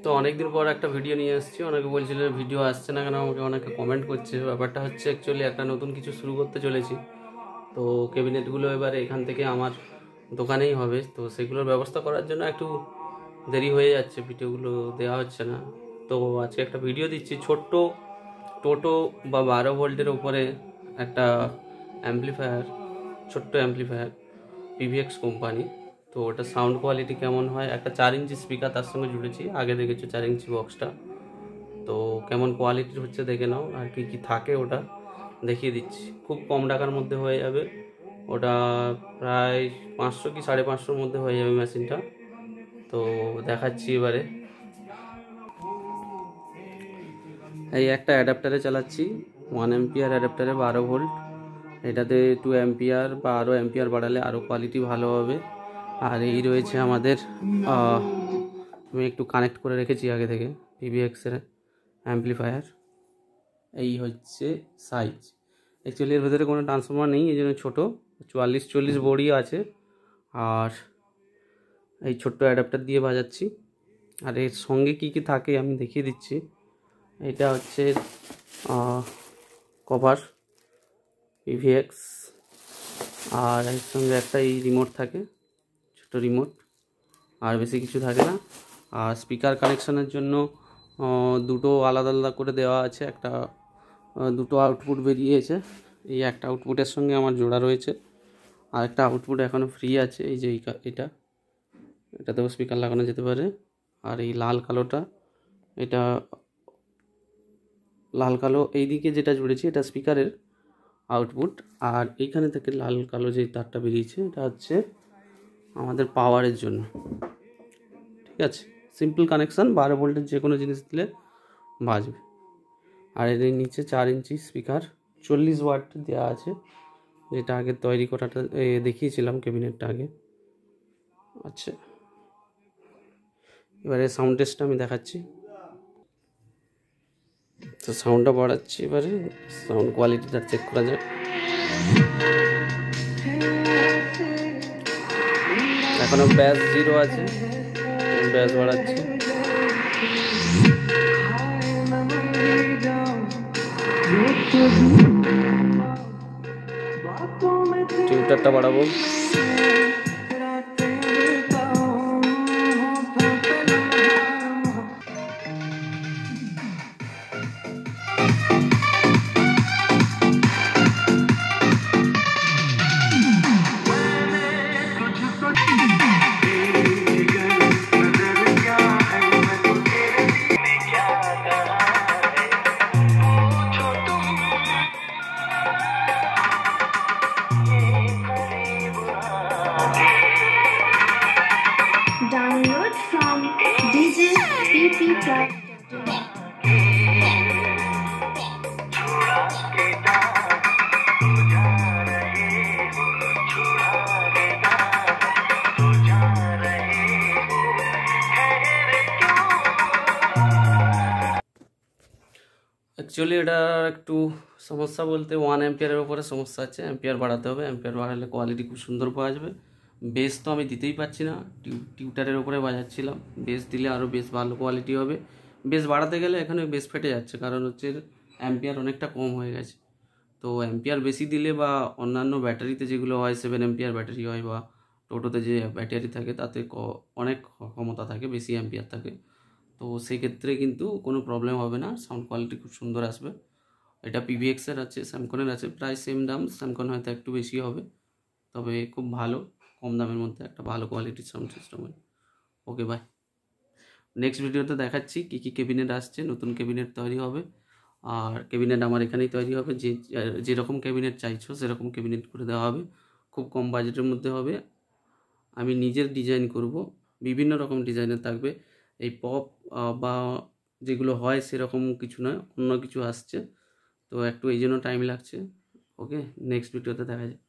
তো অনেকদিন পর একটা ভিডিও নিয়ে আসছি। অনেকে বলছিল ভিডিও আসছে না কেন, আমাকে অনেকে কমেন্ট করছে। ব্যাপারটা হচ্ছে অ্যাকচুয়ালি একটা নতুন কিছু শুরু করতে চলেছি। তো ক্যাবিনেটগুলো এবারে এখান থেকে আমার দোকানেই হবে, তো সেগুলোর ব্যবস্থা করার জন্য একটু দেরি হয়ে যাচ্ছে, ভিডিওগুলো দেওয়া হচ্ছে না। তো আজকে একটা ভিডিও দিচ্ছি, ছোট্ট টোটো বা 12 ভোল্টের উপরে একটা অ্যাম্পলিফায়ার, ছোট্ট অ্যাম্পলিফায়ার, পিভিএক্স কোম্পানি। তো ওটা সাউন্ড কোয়ালিটি কেমন হয়, একটা 4 ইঞ্চি স্পিকার তার সঙ্গে জুড়েছি, আগে দেখেছো 4 ইঞ্চি বক্সটা। তো কেমন কোয়ালিটির হচ্ছে দেখে নাও, আর কি কি থাকে ওটা দেখিয়ে দিচ্ছি। খুব কম টাকার মধ্যে হয়ে যাবে ওটা, প্রায় 500 কি 550-এর মধ্যে হয়ে যাবে মেশিনটা। তো দেখাচ্ছি এবারে। এই একটা অ্যাডাপ্টারে চালাচ্ছি, 1 অ্যাম্পিয়ার অ্যাডাপ্টারে 12 ভোল্ট। এটাতে 2 অ্যাম্পিয়ার বা আরও অ্যাম্পিয়ার বাড়ালে আরও কোয়ালিটি ভালো হবে। আর এই রয়েছে আমাদের, আমি একটু কানেক্ট করে রেখেছি আগে থেকে, পিভিএক্সের অ্যাম্পলিফায়ার। এই হচ্ছে সাইজ। অ্যাকচুয়ালি এর ভেতরে কোনো ট্রান্সফর্মার নেই, এই জন্য ছোটো 44-40 বড়ি আছে। আর এই ছোট্ট অ্যাডাপ্টার দিয়ে বাজাচ্ছি। আর এর সঙ্গে কি কি থাকে আমি দেখিয়ে দিচ্ছি। এটা হচ্ছে কভার পিভিএক্স, আর এর সঙ্গে একটা এই রিমোট থাকে, ছোটো রিমোট, আর বেশি কিছু থাকে না। আর স্পিকার কানেকশানের জন্য দুটো আলাদা আলাদা করে দেওয়া আছে, একটা দুটো আউটপুট বেরিয়েছে। এই একটা আউটপুটের সঙ্গে আমার জোড়া রয়েছে, আর একটা আউটপুট এখনও ফ্রি আছে, এই যে এটাতেও স্পিকার লাগানো যেতে পারে। আর এই লাল কালোটা, এটা লাল কালো এই দিকে যেটা জুড়েছি এটা স্পিকারের আউটপুট। আর এইখানে থেকে লাল কালো যে তারটা বেরিয়েছে এটা হচ্ছে আমাদের পাওয়ারের জন্য। ঠিক আছে, সিম্পল কানেকশান, 12 ভোল্টের যে কোনো জিনিস দিলে বাজবে। আর এর নিচে 4 ইঞ্চি স্পিকার, 40 ওয়াট দেওয়া আছে, যেটা আগে তৈরি করাটা দেখিয়েছিলাম ক্যাবিনেটটা আগে। আচ্ছা, এবারে সাউন্ড টেস্টটা আমি দেখাচ্ছি। তো সাউন্ডটা বাড়াচ্ছি, এবারে সাউন্ড কোয়ালিটিটা চেক করা যাক। এখনো ব্যাস 0 আছে, ব্যাস বাড়াচ্ছি। টিউটারটা বাড়াবো। Download from djpp.com. অ্যাকচুয়ালি এটা একটু সমস্যা বলতে 1 অ্যাম্পিয়ারের উপরে সমস্যা আছে, অ্যাম্পিয়ার বাড়াতে হবে। অ্যাম্পিয়ার বাড়ালে কোয়ালিটি খুব সুন্দর পাওয়া যাবে। বেস তো আমি দিতেই পারছি না, টিউটারের উপরে বাজাচ্ছিলাম। বেস দিলে আরও বেশ ভালো কোয়ালিটি হবে। বেস বাড়াতে গেলে এখানে বেস ফেটে যাচ্ছে, কারণ হচ্ছে অ্যাম্পিয়ার অনেকটা কম হয়ে গেছে। তো অ্যাম্পিয়ার বেশি দিলে বা অন্যান্য ব্যাটারিতে যেগুলো হয় 7 অ্যাম্পিয়ার ব্যাটারি হয়, বা টোটোতে যে ব্যাটারি থাকে তাতে অনেক ক্ষমতা থাকে, বেশি অ্যাম্পিয়ার থাকে। তো সেক্ষেত্রে কিন্তু কোনো প্রবলেম হবে না, সাউন্ড কোয়ালিটি খুব সুন্দর আসবে। এটা পিভিএক্সের আছে, স্যামকনের আছে, প্রায় সেম দাম। স্যামকন হয়তো একটু বেশি হবে, তবে খুব ভালো, কম দামের মধ্যে একটা ভালো কোয়ালিটির সাউন্ড সিস্টেম হয়। ওকে, বাই। নেক্সট ভিডিওতে দেখাচ্ছি কী কী ক্যাবিনেট আসছে, নতুন ক্যাবিনেট তৈরি হবে। আর ক্যাবিনেট আমার এখানেই তৈরি হবে, যেরকম ক্যাবিনেট চাইছো সেরকম ক্যাবিনেট করে দেওয়া হবে, খুব কম বাজেটের মধ্যে হবে। আমি নিজের ডিজাইন করব, বিভিন্ন রকম ডিজাইনের থাকবে। এই পপ বা যেগুলো হয় সেরকম কিছু নয়, অন্য কিছু আসছে। তো একটু এই জন্য টাইম লাগছে। ওকে, নেক্সট ভিডিওতে দেখা যায়।